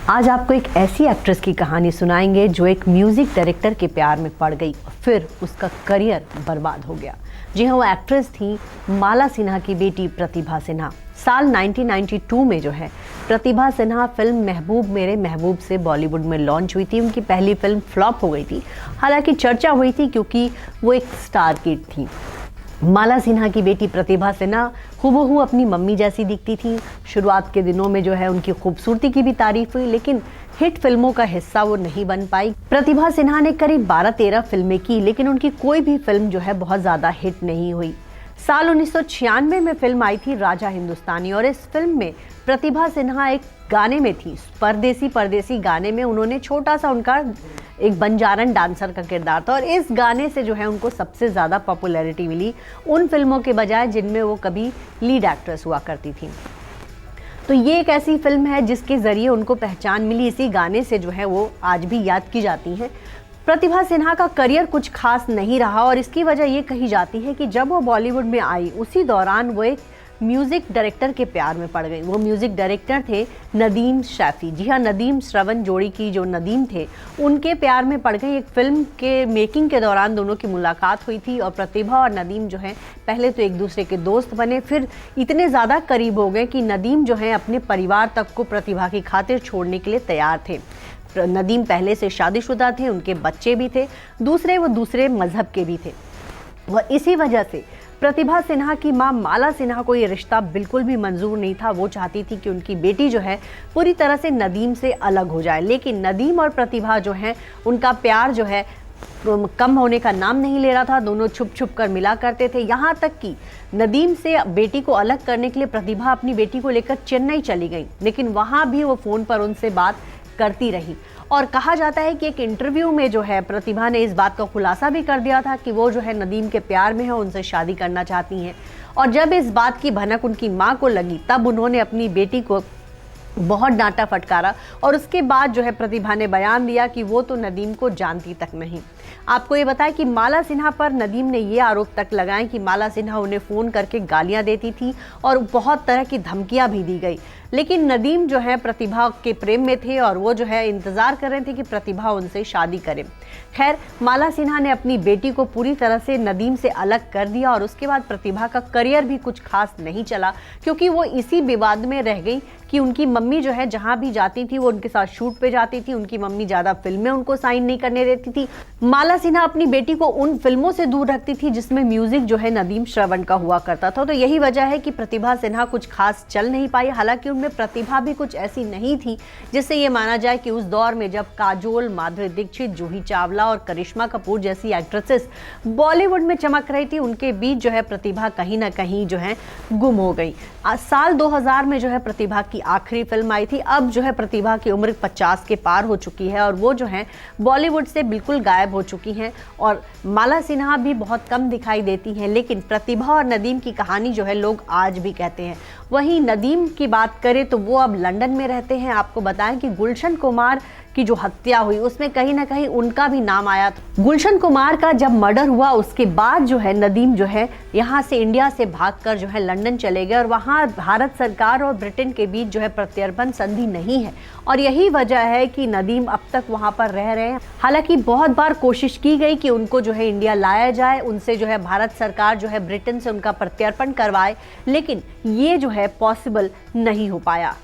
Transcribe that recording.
आज आपको एक ऐसी एक्ट्रेस की कहानी सुनाएंगे जो एक म्यूजिक डायरेक्टर के प्यार में पड़ गई, फिर उसका करियर बर्बाद हो गया। जी हाँ, वो एक्ट्रेस थी माला सिन्हा की बेटी प्रतिभा सिन्हा। साल 1992 में जो है प्रतिभा सिन्हा फिल्म महबूब मेरे महबूब से बॉलीवुड में लॉन्च हुई थी। उनकी पहली फिल्म फ्लॉप हो गई थी, हालांकि चर्चा हुई थी क्योंकि वो एक स्टार किड थी। माला सिन्हा की बेटी प्रतिभा सिन्हा हूबहू अपनी मम्मी जैसी दिखती थी। शुरुआत के दिनों में जो है उनकी खूबसूरती की भी तारीफ हुई, लेकिन हिट फिल्मों का हिस्सा वो नहीं बन पाई। प्रतिभा सिन्हा ने करीब 12-13 फिल्में की, लेकिन उनकी कोई भी फिल्म जो है बहुत ज़्यादा हिट नहीं हुई। साल 1996 में फिल्म आई थी राजा हिंदुस्तानी, और इस फिल्म में प्रतिभा सिन्हा एक गाने में थी। परदेसी परदेसी गाने में उन्होंने छोटा सा उनका एक बंजारन डांसर का किरदार था, और इस गाने से जो है उनको सबसे ज़्यादा पॉपुलैरिटी मिली उन फिल्मों के बजाय जिनमें वो कभी लीड एक्ट्रेस हुआ करती थी। तो ये एक ऐसी फिल्म है जिसके ज़रिए उनको पहचान मिली। इसी गाने से जो है वो आज भी याद की जाती हैं। प्रतिभा सिन्हा का करियर कुछ खास नहीं रहा, और इसकी वजह ये कही जाती है कि जब वो बॉलीवुड में आई उसी दौरान वो एक म्यूज़िक डायरेक्टर के प्यार में पड़ गई। वो म्यूज़िक डायरेक्टर थे नदीम शैफ़ी। जी हाँ, नदीम श्रवण जोड़ी की जो नदीम थे उनके प्यार में पड़ गई। एक फिल्म के मेकिंग के दौरान दोनों की मुलाकात हुई थी, और प्रतिभा और नदीम जो हैं पहले तो एक दूसरे के दोस्त बने, फिर इतने ज़्यादा करीब हो गए कि नदीम जो है अपने परिवार तक को प्रतिभा की खातिर छोड़ने के लिए तैयार थे। नदीम पहले से शादीशुदा थे, उनके बच्चे भी थे, वो दूसरे मजहब के भी थे। और इसी वजह से प्रतिभा सिन्हा की मां माला सिन्हा को ये रिश्ता बिल्कुल भी मंजूर नहीं था। वो चाहती थी कि उनकी बेटी जो है पूरी तरह से नदीम से अलग हो जाए, लेकिन नदीम और प्रतिभा जो है उनका प्यार जो है कम होने का नाम नहीं ले रहा था। दोनों छुप छुप कर मिला करते थे, यहाँ तक कि नदीम से बेटी को अलग करने के लिए प्रतिभा अपनी बेटी को लेकर चेन्नई चली गई, लेकिन वहाँ भी वो फ़ोन पर उनसे बात करती रही। और कहा जाता है कि एक इंटरव्यू में जो है प्रतिभा ने इस बात का खुलासा भी कर दिया था कि वो जो है नदीम के प्यार में है, उनसे शादी करना चाहती हैं। और जब इस बात की भनक उनकी मां को लगी, तब उन्होंने अपनी बेटी को बहुत डांटा फटकारा, और उसके बाद जो है प्रतिभा ने बयान दिया कि वो तो नदीम को जानती तक नहीं। आपको ये बताया कि माला सिन्हा पर नदीम ने ये आरोप तक लगाए कि माला सिन्हा उन्हें फ़ोन करके गालियां देती थी और बहुत तरह की धमकियां भी दी गई। लेकिन नदीम जो है प्रतिभा के प्रेम में थे, और वो जो है इंतज़ार कर रहे थे कि प्रतिभा उनसे शादी करे। खैर, माला सिन्हा ने अपनी बेटी को पूरी तरह से नदीम से अलग कर दिया, और उसके बाद प्रतिभा का करियर भी कुछ खास नहीं चला, क्योंकि वो इसी विवाद में रह गई कि उनकी मम्मी जो है जहाँ भी जाती थी वो उनके साथ शूट पे जाती थी। उनकी मम्मी ज़्यादा फिल्में उनको साइन नहीं करने देती थी। माला सिन्हा अपनी बेटी को उन फिल्मों से दूर रखती थी जिसमें म्यूजिक जो है नदीम श्रवण का हुआ करता था। तो यही वजह है कि प्रतिभा सिन्हा कुछ खास चल नहीं पाई। हालांकि उनमें प्रतिभा भी कुछ ऐसी नहीं थी जिससे ये माना जाए कि उस दौर में जब काजोल, माधुरी दीक्षित, जूही चावला और करिश्मा कपूर जैसी एक्ट्रेसेस बॉलीवुड में चमक रही थी, उनके बीच जो है प्रतिभा कहीं ना कहीं जो है गुम हो गई। साल 2000 में जो है प्रतिभा की आखिरी फिल्म आई थी। अब जो है प्रतिभा की उम्र 50 के पार हो चुकी है, और वो जो है बॉलीवुड से बिल्कुल गायब हो चुकी हैं, और माला सिन्हा भी बहुत कम दिखाई देती हैं। लेकिन प्रतिभा और नदीम की कहानी जो है लोग आज भी कहते हैं। वहीं नदीम की बात करें तो वो अब लंदन में रहते हैं। आपको बताएं कि गुलशन कुमार की जो हत्या हुई उसमें कहीं ना कहीं उनका भी नाम आया था। गुलशन कुमार का जब मर्डर हुआ उसके बाद जो है नदीम जो है यहाँ से इंडिया से भागकर जो है लंदन चले गए, और वहाँ भारत सरकार और ब्रिटेन के बीच जो है प्रत्यर्पण संधि नहीं है, और यही वजह है कि नदीम अब तक वहाँ पर रह रहे हैं। हालांकि बहुत बार कोशिश की गई कि उनको जो है इंडिया लाया जाए, उनसे जो है भारत सरकार जो है ब्रिटेन से उनका प्रत्यर्पण करवाए, लेकिन ये जो है पॉसिबल नहीं हो पाया।